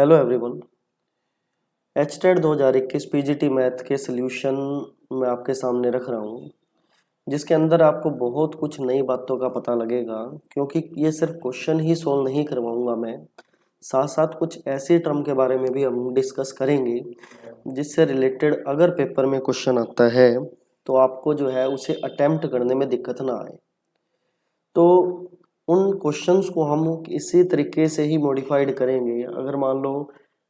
Hello everyone. HTET 2021 PGT math के solution मैं आपके सामने रख रहा हूँ, जिसके अंदर आपको बहुत कुछ नई बातों का पता लगेगा, क्योंकि ये सिर्फ क्वेश्चन ही सोल्व नहीं करवाऊंगा मैं, साथ साथ कुछ ऐसे टर्म के बारे में भी हम डिस्कस करेंगे जिससे रिलेटेड अगर पेपर में क्वेश्चन आता है तो आपको जो है उसे अटेम्प्ट करने में दिक्कत ना आए। तो उन क्वेश्चंस को हम इसी तरीके से ही मॉडिफाइड करेंगे। अगर मान लो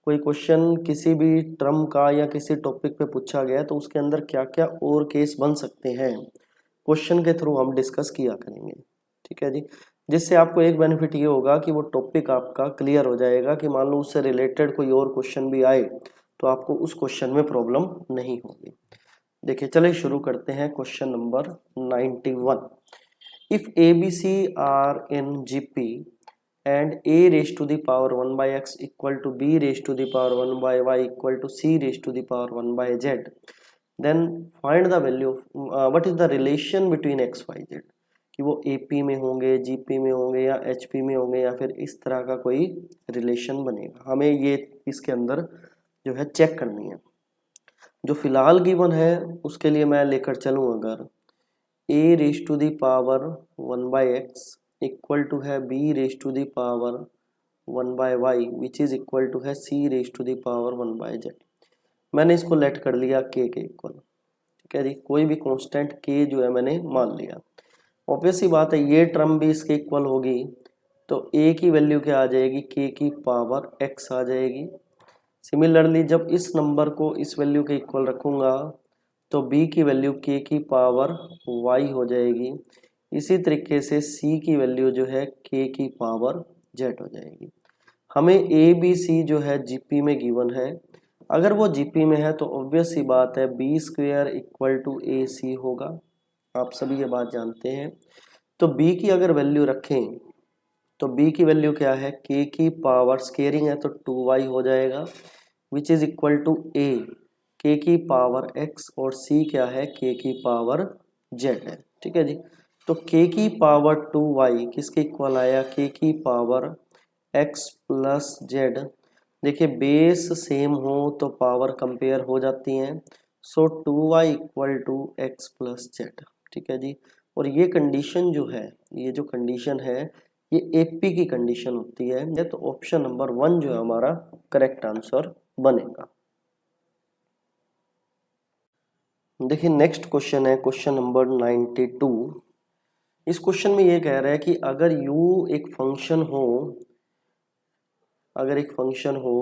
कोई क्वेश्चन किसी भी टर्म का या किसी टॉपिक पे पूछा गया तो उसके अंदर क्या क्या और केस बन सकते हैं, क्वेश्चन के थ्रू हम डिस्कस किया करेंगे। ठीक है जी। जिससे आपको एक बेनिफिट ये होगा कि वो टॉपिक आपका क्लियर हो जाएगा कि मान लो उससे रिलेटेड कोई और क्वेश्चन भी आए तो आपको उस क्वेश्चन में प्रॉब्लम नहीं होगी। देखिए, चलिए शुरू करते हैं। Question number 91। If ABC are in GP and A raised to the power 1 by x equal to B raised to the power 1 by y equal to C raised to the power 1 by z, then find the value of what is the relation between x, y, z। कि वो AP में होंगे, GP में होंगे या HP में होंगे या फिर इस तरह का कोई रिलेशन बनेगा, हमें ये इसके अंदर जो है चेक करनी है। जो फिलहाल गिवन है उसके लिए मैं लेकर चलूँ, अगर a raise to the power 1 by x equal to है b raise to the power 1 by y which is equal to है c raise to the power 1 by z. मैंने इसको लेट कर लिया k के इक्वल। ठीक है जी, कोई भी कांस्टेंट k जो है मैंने मान लिया। ऑब्वियस सी बात है ये टर्म भी इसके इक्वल होगी, तो a की वैल्यू क्या आ जाएगी, k की पावर x आ जाएगी। सिमिलरली जब इस नंबर को इस वैल्यू के इक्वल रखूंगा तो b की वैल्यू k की पावर y हो जाएगी। इसी तरीके से c की वैल्यू जो है k की पावर z हो जाएगी। हमें a b c जो है जीपी में गिवन है। अगर वो जीपी में है तो ऑब्वियस सी बात है बी स्क्वेयर इक्वल टू ए सी होगा, आप सभी ये बात जानते हैं। तो b की अगर वैल्यू रखें तो b की वैल्यू क्या है, k की पावर स्केयरिंग है तो 2y हो जाएगा which is equal to a k की पावर x और c क्या है, k की पावर z है। ठीक है जी। तो k की पावर 2y किसके इक्वल आया, k की पावर x प्लस z। देखिए बेस सेम हो तो पावर कंपेयर हो जाती हैं, so 2y equal to x plus z। ठीक है जी। और ये कंडीशन जो है, ये जो कंडीशन है ये एपी की कंडीशन होती है, तो ऑप्शन नंबर 1 जो है हमारा करेक्ट आंसर बनेगा। देखिए नेक्स्ट क्वेश्चन है क्वेश्चन नंबर 92। इस क्वेश्चन में ये कह रहा है कि अगर u एक फंक्शन हो, अगर एक फंक्शन हो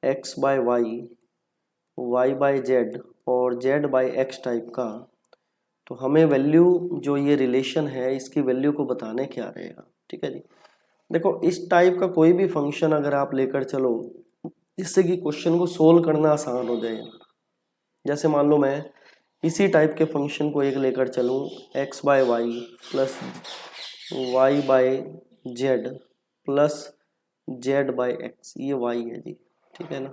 x by y, y by z और z बाय एक्स टाइप का, तो हमें वैल्यू जो ये रिलेशन है इसकी वैल्यू को बताने क्या रहेगा। ठीक है जी। देखो इस टाइप का कोई भी फंक्शन अगर आप लेकर चलो जिससे कि क्वेश्चन को सोल्व करना आसान हो जाए। जैसे मान लो मैं इसी टाइप के फंक्शन को एक लेकर चलूँ x by Y plus Y by Z plus Z by x, ये y है जी। ठीक है ना,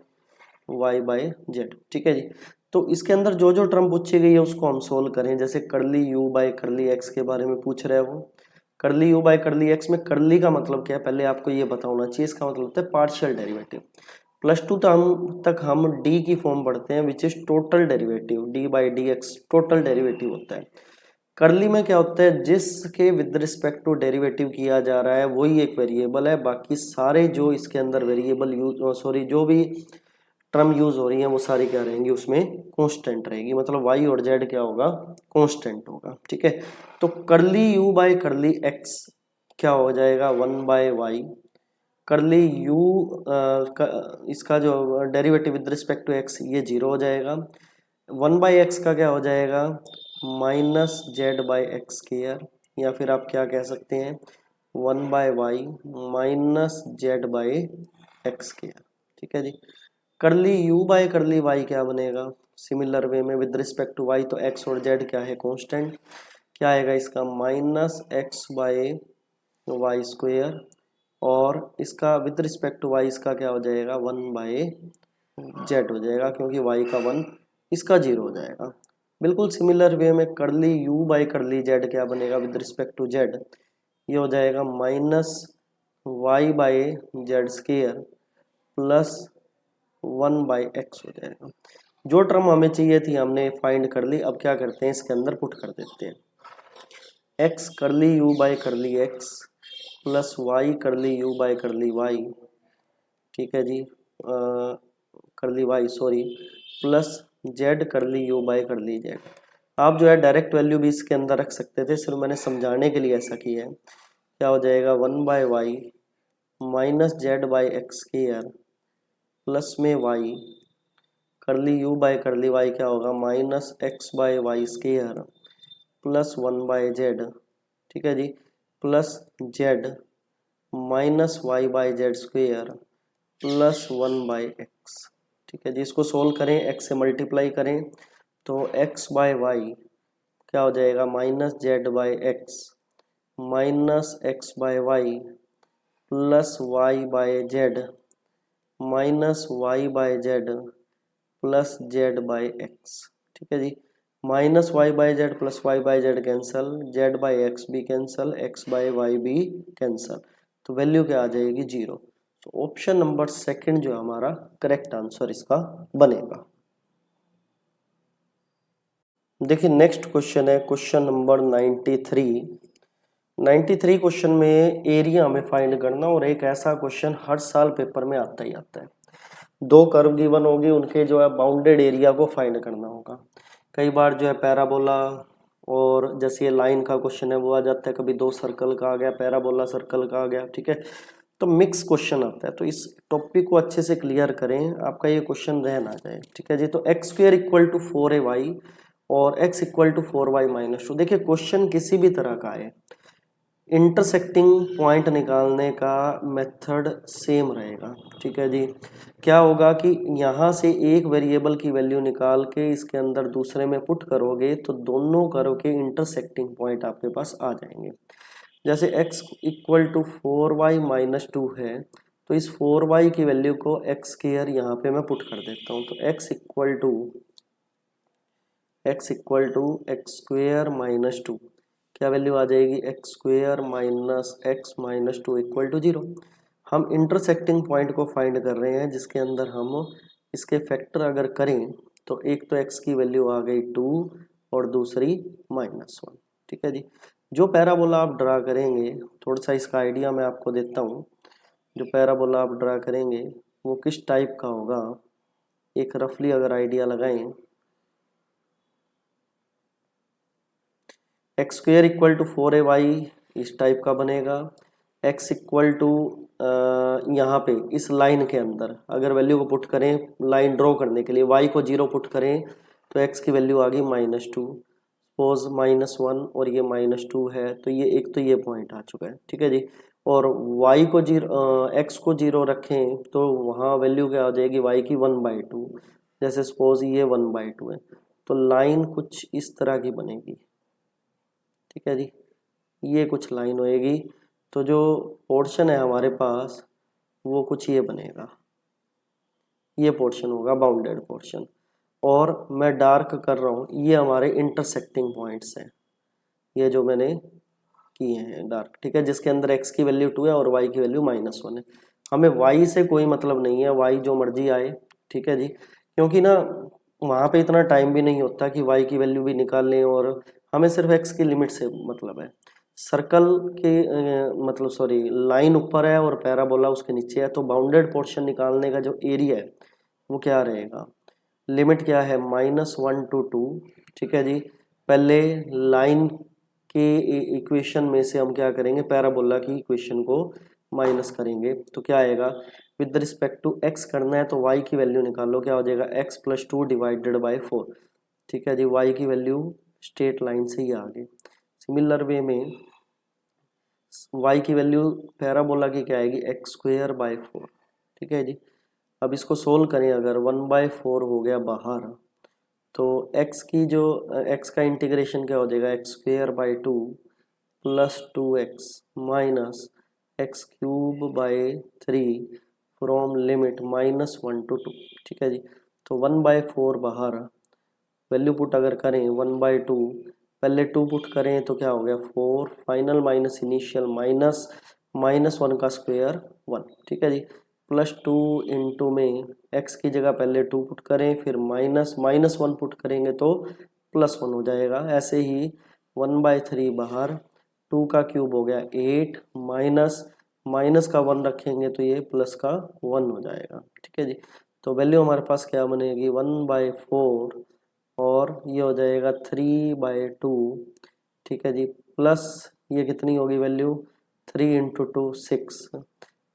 y बाय जेड। ठीक है जी। तो इसके अंदर जो जो टर्म पूछी गई है उसको हम सोल्व करें। जैसे करली u बाय करली x के बारे में पूछ रहे हो। करली u बाय करली x में करली का मतलब क्या है पहले आपको ये पता होना चाहिए। इसका मतलब होता है पार्शियल डेरिवेटिव। +2 तक हम d की फॉर्म पढ़ते हैं which is total derivative, d by D x total derivative होता है। करली में क्या होता है, जिसके विद रिस्पेक्ट टू डेरिवेटिव किया जा रहा है वही एक वेरिएबल है, बाकी सारे जो इसके अंदर वेरिएबल जो भी टर्म यूज हो रही है वो सारी क्या रहेंगी, उसमें कांस्टेंट रहेगी। मतलब y और z क्या होगा, कांस्टेंट होगा। ठीक है। तो करली u बाय करली x क्या हो जाएगा, 1 बाय वाई। करली u इसका जो derivative with respect to x ये 0 हो जाएगा। 1 बाई एक्स का क्या हो जाएगा, minus Z by x square, या फिर आप क्या कह सकते हैं 1 by y minus Z by x square. ठीक है जी। करली u बाय करली y क्या बनेगा, सिमिलर वे में विद रिस्पेक्ट टू y, तो x और z क्या है, कांस्टेंट। क्या आएगा इसका, minus x by Y square, और इसका विद रिस्पेक्ट टू y इसका क्या हो जाएगा 1 बाय जेड हो जाएगा, क्योंकि y का 1 इसका 0 हो जाएगा। बिल्कुल सिमिलर वे में करली u बाय करली z क्या बनेगा विद रिस्पेक्ट टू z, ये हो जाएगा minus Y by Z square plus 1/x हो जाएगा। जो टर्म हमें चाहिए थी हमने फाइंड कर ली। अब क्या करते हैं, इसके अंदर पुट कर देते हैं, x करली u बाय करली x plus y curly u by curly y, ठीक है जी, करली y सॉरी, प्लस z करली u बाय करली z। आप जो है डायरेक्ट वैल्यू भी इसके अंदर रख सकते थे, सिर्फ मैंने समझाने के लिए ऐसा किया है। क्या हो जाएगा, 1/y minus Z by x square plus में y curly u by curly y क्या होगा, minus x by Y square plus 1/z, ठीक है जी, plus z minus y by Z square plus 1/x, ठीक है जी। इसको सोल्व करें, x से मल्टीप्लाई करें तो x बाय वाई क्या हो जाएगा, minus Z by X minus x by Y plus Y by Z minus Y by Z plus Z by X, ठीक है जी। Minus Y by Z plus Y by Z cancel, Z by X भी cancel, X by Y भी cancel, तो value क्या आ जाएगी, 0। तो ऑप्शन नंबर सेकंड जो हमारा करेक्ट आंसर इसका बनेगा। देखिए नेक्स्ट क्वेश्चन है क्वेश्चन नंबर 93 क्वेश्चन में एरिया हमें फाइंड करना, और एक ऐसा क्वेश्चन हर साल पेपर में आता ही आता है। दो कर्व गिवन होगी, उनके जो है बाउंडेड एरिया को फाइंड करना होगा। कई बार जो है पैराबोला और जैसे ये लाइन का क्वेश्चन है वो आ जाता है, कभी दो सर्कल का आ गया, पैराबोला सर्कल का आ गया, ठीक है, तो मिक्स क्वेश्चन आता है। तो इस टॉपिक को अच्छे से क्लियर करें, आपका ये क्वेश्चन रह ना जाए, ठीक है जी। तो x square equal to 4ay और x equal to 4y minus 2। देखिए क्वेश्चन किसी भी तरह का है, इंटरसेक्टिंग पॉइंट निकालने का मेथड सेम रहेगा, ठीक है जी। क्या होगा कि यहाँ से एक वेरिएबल की वैल्यू निकाल के इसके अंदर दूसरे में पुट करोगे तो दोनों कर्व के इंटरसेक्टिंग पॉइंट आपके पास आ जाएंगे। जैसे x equal to 4y minus 2 है, तो इस 4y की वैल्यू को एक्स स्क्वायर यहाँ पे मैं पुट कर देता हूँ, तो x equal to x square minus 2, क्या वैल्यू आ जाएगी, x square minus x minus 2 equal to 0। हम इंटरसेक्टिंग पॉइंट को फाइंड कर रहे हैं जिसके अंदर हम इसके फैक्टर अगर करें तो एक तो x की वैल्यू आ गई 2 और दूसरी -1, ठीक है जी। जो पैराबोला आप ड्रा करेंगे, थोड़ा सा इसका आइडिया मैं आपको देता हूँ। जो पैराबोला आप ड्रा करेंगे वो किस टाइप का होगा, एक रफली अगर आइडिया लगाएं, x square equal to 4ay इस टाइप का बनेगा। x इक्वल टू यहाँ पे इस लाइन के अंदर अगर वैल्यू को पुट करें, लाइन ड्रॉ करने के लिए y को 0 पुट करें तो x की वैल्यू आ गई -2, सपोज -1 और ये -2 है, तो ये एक तो ये पॉइंट आ चुका है, ठीक है जी। और y को 0 x को 0 रखें तो वहाँ वैल्यू क्या आ जाएगी, y की 1/2, जैसे सपोज ये 1/2 है, तो लाइन कुछ इस तरह की बनेगी, ठीक है जी। ये कुछ लाइन होएगी, तो जो पोर्शन है हमारे पास वो कुछ ये बनेगा, ये पोर्शन होगा बाउंडेड पोर्शन। और मैं डार्क कर रहा हूँ, ये हमारे इंटरसेक्टिंग पॉइंट्स हैं, ये जो मैंने किए हैं डार्क, ठीक है, जिसके अंदर x की वैल्यू 2 है और y की वैल्यू -1 है। हमें y से कोई मतलब नहीं है, y जो मर्जी आए, ठीक है जी, क्योंकि ना वहाँ पे इतना टाइम भी नहीं होता कि y की वैल्यू भी निकाल लें, और हमें सिर्फ x की लिमिट से मतलब है। सर्कल के मतलब सॉरी लाइन ऊपर है और पैराबोला उसके नीचे है, तो बाउंडेड पोर्शन निकालने का जो एरिया है वो क्या रहेगा, लिमिट क्या है, -1 to 2, ठीक है जी। पहले लाइन के इक्वेशन में से हम क्या करेंगे, पैराबोला की इक्वेशन को माइनस करेंगे, तो क्या आएगा, विद रिस्पेक्ट टू x करना है तो y की वैल्यू निकालो, क्या हो जाएगा, x प्लस 2 डिवाइडेड बाई 4, ठीक है जी। y की वैल्यू स्ट्रेट लाइन से ही आ गई। सिमिलर वे में y की वैल्यू पैराबोला की क्या आएगी, एक्स स्क्वायर बाय 4, ठीक है जी। अब इसको सोल्व करें, अगर 1/4 हो गया बाहर, तो x की जो x का इंटीग्रेशन क्या हो जाएगा, x square by 2 plus 2x minus x cube by 3 from limit -1 to 2, ठीक है जी। तो 1/4 बाहर, वैल्यू पुट अगर करें 1/2, पहले 2 पुट करें तो क्या हो गया 4, फाइनल माइनस इनिशियल माइनस -1 का स्क्वायर 1, ठीक है जी। +2 इंटू में x की जगह पहले 2 पुट करें, फिर -1 पुट करेंगे तो +1 हो जाएगा। ऐसे ही 1/3 बाहर, 2 का क्यूब हो गया 8, माइनस का 1 रखेंगे तो ये प्लस का 1 हो जाएगा। ठीक है जी। तो वैल्यू हमारे पास क्या बनेगी 1/4 और ये हो जाएगा 3/2। ठीक है जी। प्लस ये कितनी होगी वैल्यू 3 इंटू 2 6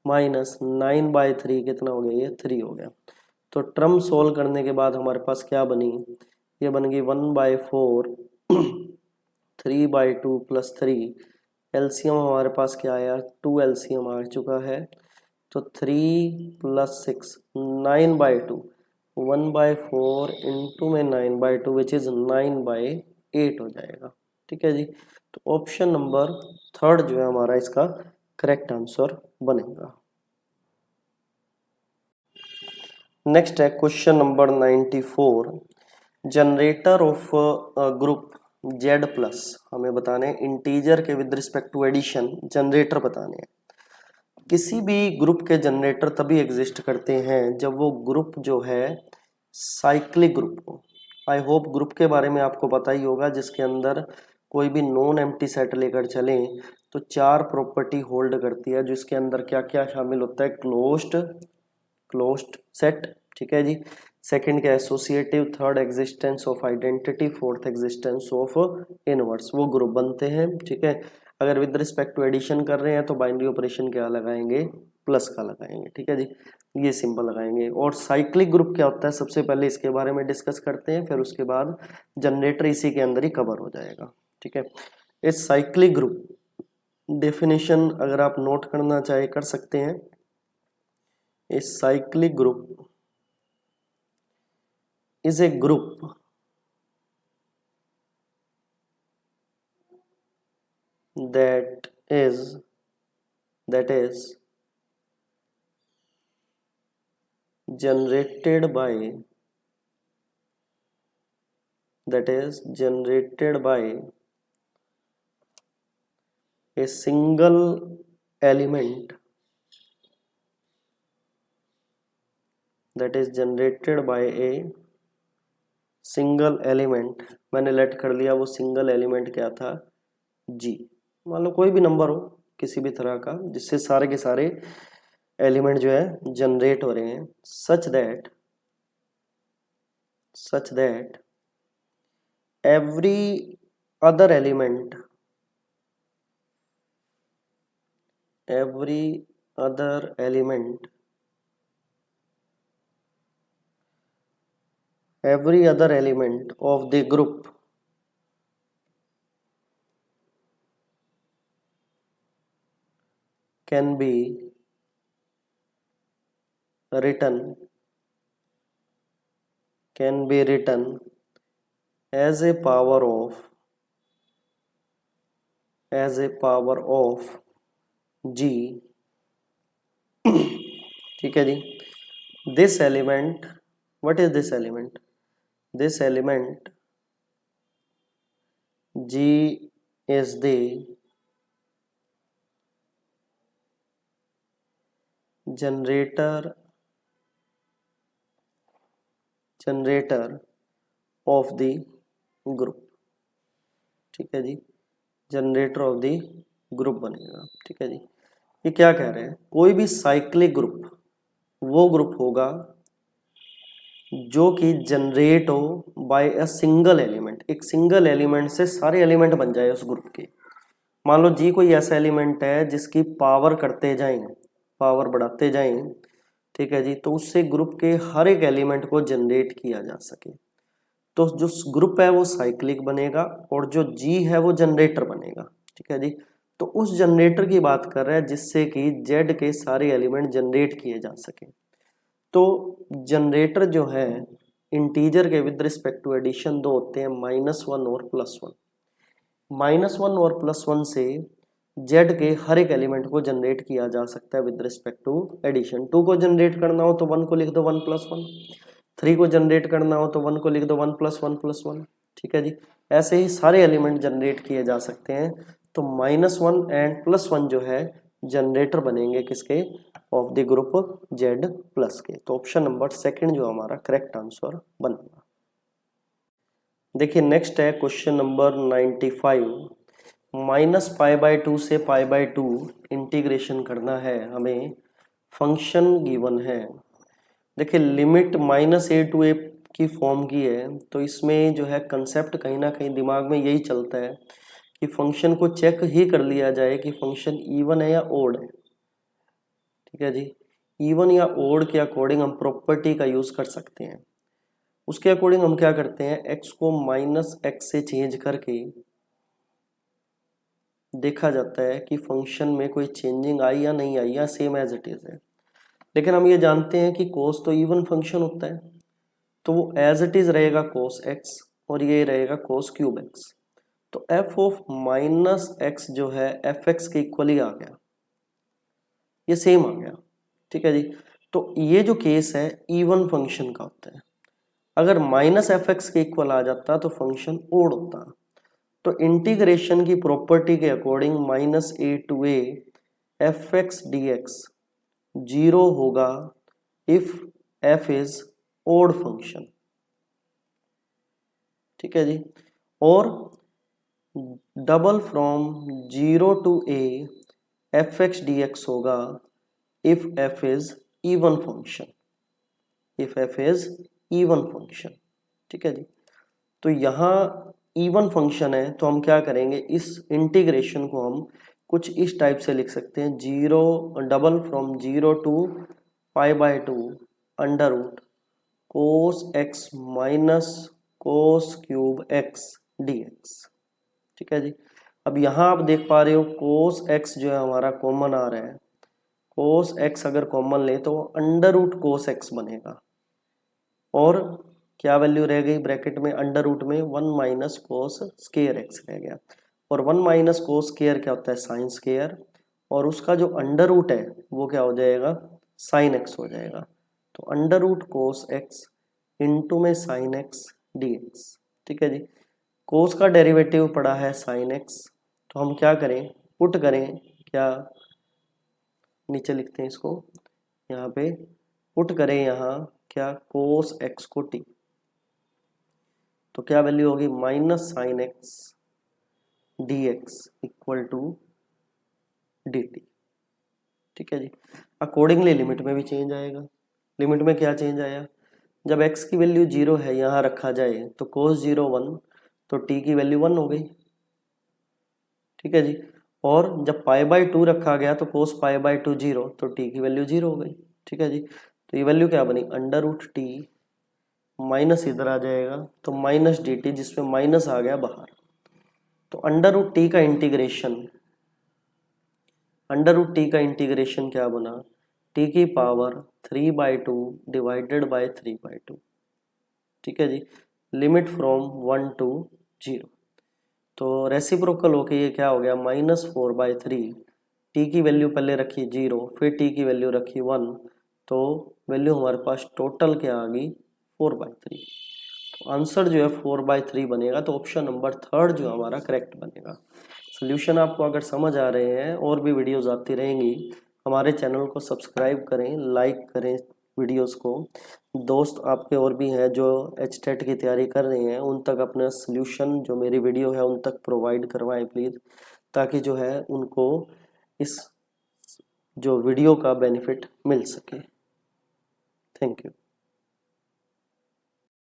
माइनस 9/3 कितना हो गया ये 3 हो गया। तो टर्म सोल्व करने के बाद हमारे पास क्या बनी, ये बन गई 1/4 3/2 प्लस 3। एलसीएम हमारे पास क्या आया 2 एलसीएम आ चुका है। तो 3 + 6 9/2 1/4 इंटू में 9/2 विच इज 9/8 हो जाएगा। ठीक है जी। तो ऑप्शन नंबर 3 जो है हमारा इसका करेक्ट आंसर बनेगा। नेक्स्ट है question number 94। Generator of group Z+, हमें बताने इंटीजर के with respect to addition generator बताने हैं। किसी भी ग्रुप के जनरेटर तभी एग्जिस्ट करते हैं जब वो ग्रुप जो है साइक्लिक ग्रुप हो। आई होप ग्रुप के बारे में आपको पता ही होगा, जिसके अंदर कोई भी नॉन एम्प्टी सेट लेकर चलें तो 4 प्रॉपर्टी होल्ड करती है, जिसके अंदर क्या क्या शामिल होता है क्लोज्ड सेट। ठीक है जी। सेकंड क्या associative, third existence of identity, fourth existence of inverse, वो ग्रुप बनते हैं। ठीक है। अगर विद रिस्पेक्ट टू एडिशन कर रहे हैं तो बाइनरी ऑपरेशन क्या लगाएंगे प्लस का लगाएंगे। ठीक है जी। ये सिंबल लगाएंगे। और साइक्लिक ग्रुप क्या होता है सबसे पहले इसके बारे में डिस्कस करते हैं, फिर उसके बाद जनरेटर इसी के अंदर ही कवर हो जाएगा। ठीक है। इस साइक्लिक ग्रुप डेफिनेशन अगर आप नोट करना चाहे कर सकते हैं। A cyclic group is a group that is generated by a single element मैंने लेट कर लिया वो सिंगल एलिमेंट क्या था G। मान लो कोई भी नंबर हो किसी भी तरह का, जिससे सारे के सारे एलिमेंट जो है जनरेट हो रहे हैं, such that every other element of the group can be written as a power of G। ठीक है जी। this element, what is this element? This element G is the generator of the group। ठीक है जी। Generator off the group बनेगा। ठीक है जी। ये क्या कह रहे हैं, कोई भी साइक्लिक ग्रुप वो ग्रुप होगा जो कि जनरेट हो बाय अ सिंगल एलिमेंट, एक सिंगल एलिमेंट से सारे एलिमेंट बन जाए उस ग्रुप के। मान लो जी कोई ऐसा एलिमेंट है जिसकी पावर करते जाएं, पावर बढ़ाते जाएं। ठीक है जी। तो उससे ग्रुप के हर एक एलिमेंट को जनरेट किया जा सके, तो जो ग्रुप है वो साइक्लिक बनेगा और जो जी है वो जनरेटर बनेगा। ठीक है जी। तो उस जनरेटर की बात कर रहे हैं जिससे कि जेड के सारे एलिमेंट जनरेट किए जा सके। तो जनरेटर जो है इंटीजर के विद रिस्पेक्ट टू एडिशन दो होते हैं, -1 और +1। -1 और +1 से जेड के हर एक एलिमेंट को जनरेट किया जा सकता है विद रिस्पेक्ट टू एडिशन। 2 को जनरेट करना हो तो 1 को लिख दो 1 + 1, 3 को जनरेट करना हो तो 1 को लिख दो 1 + 1 + 1। ठीक है जी। ऐसे ही सारे एलिमेंट जनरेट किए जा सकते हैं। तो -1 एंड +1 जो है जनरेटर बनेंगे किसके of the group Z plus के। तो ऑप्शन नंबर सेकंड जो हमारा करेक्ट आंसर बनेगा। देखिए नेक्स्ट है क्वेश्चन नंबर 95। -π/2 से π/2 इंटीग्रेशन करना है हमें, फंक्शन गिवन है। देखिए लिमिट -a टू a की फॉर्म की है, तो इसमें जो है कंसेप्ट कहीं ना कहीं दिमाग में यही चलता है कि फंक्शन को चेक ही कर लिया जाए कि फंक्शन इवन है या ओड है। ठीक है जी, इवन या ओड के अकॉर्डिंग हम प्रॉपर्टी का यूज कर सकते हैं। उसके अकॉर्डिंग हम क्या करते हैं, x को -x से चेंज करके देखा जाता है कि फंक्शन में कोई चेंजिंग आई या नहीं आई या सेम एज इट इज है। लेकिन हम ये जानते हैं कि cos तो इवन फंक्शन होता है, तो वो एज इट इज रहेगा cos x और ये रहेगा cos क्यूब x। तो f ऑफ -x जो है fx के इक्वल ही आ गया, ये सेम आ गया। ठीक है जी, तो ये जो केस है इवन फंक्शन का होता है। अगर -fx के इक्वल आ जाता तो फंक्शन ओड होता। तो इंटीग्रेशन की प्रॉपर्टी के according -a to a fx dx 0 होगा if f is odd function. ठीक है जी, और double from 0 to a fx dx होगा if f is even function, if f is even function. ठीक है जी, तो यहाँ इवन फंक्शन है तो हम क्या करेंगे, इस इंटीग्रेशन को हम कुछ इस टाइप से लिख सकते हैं, 0 double from 0 to π/2 under root cos x minus cos cube x dx। ठीक है जी, अब यहाँ आप देख पा रहे हो कोस x जो है हमारा कॉमन आ रहा है, कोस x अगर कॉमन ले तो अंडर रूट कोस x बनेगा, और क्या वैल्यू रह गई ब्रैकेट में, अंडर रूट में 1 माइनस कोस स्केयर एक्स रह गया। और 1 माइनस कोस स्केयर क्या होता है, साइन स्केयर, और उसका जो अंडर रूट है वो क्या हो जाएगा, साइन एक्स हो जाएगा। तो under root cos x into में साइन एक्स डी एक्स। ठीक है जी, कोस का डेरिवेटिव पड़ा है साइन एक्स, तो हम क्या करें, पुट करें, क्या नीचे लिखते हैं इसको, यहाँ पे पुट करें यहाँ क्या, कोस एक्स को टी, तो क्या वैल्यू होगी, minus sine x d x equal to d t. ठीक है जी, अकॉर्डिंगली लिमिट में भी चेंज आएगा। लिमिट में क्या चेंज आया, जब x की वैल्यू 0 है यहाँ रखा जाए तो cos 0 1, तो t की वैल्यू 1 हो गई। ठीक है जी, और जब π/2 रखा गया तो cos π/2 0, तो t की वैल्यू 0 हो गई। ठीक है जी, तो ये वैल्यू क्या बनी, अंडर रूट टी माइनस इधर आ जाएगा तो माइनस डी टी, जिसमें माइनस आ गया बाहर। तो अंडर रूट टी का इंटीग्रेशन, अंडर रूट टी का इंटीग्रेशन क्या बना, टी की पावर 3/2 डिवाइडेड बाय 3/2। ठीक है जी, लिमिट फ्रॉम 1 टू 0, तो रेसिप्रोकल होके ये क्या हो गया, -4/3। टी की वैल्यू पहले रखी 0, फिर टी की वैल्यू रखी 1, तो वैल्यू हमारे पास टोटल क्या आ गई, 4/3। तो आंसर जो है 4/3 बनेगा। तो ऑप्शन नंबर थर्ड जो हमारा करेक्ट बनेगा। सोल्यूशन आपको अगर समझ आ रहे हैं, और भी वीडियोस आती रहेंगी, हमारे चैनल को सब्सक्राइब करें, लाइक करें वीडियोस को। दोस्त आपके और भी हैं जो एचटेट की तैयारी कर रहे हैं, उन तक अपना सोल्यूशन जो मेरी वीडियो है उन तक प्रोवाइड करवाएं प्लीज़, ताकि जो है उनको इस जो वीडियो का बेनिफिट मिल सके। Thank you.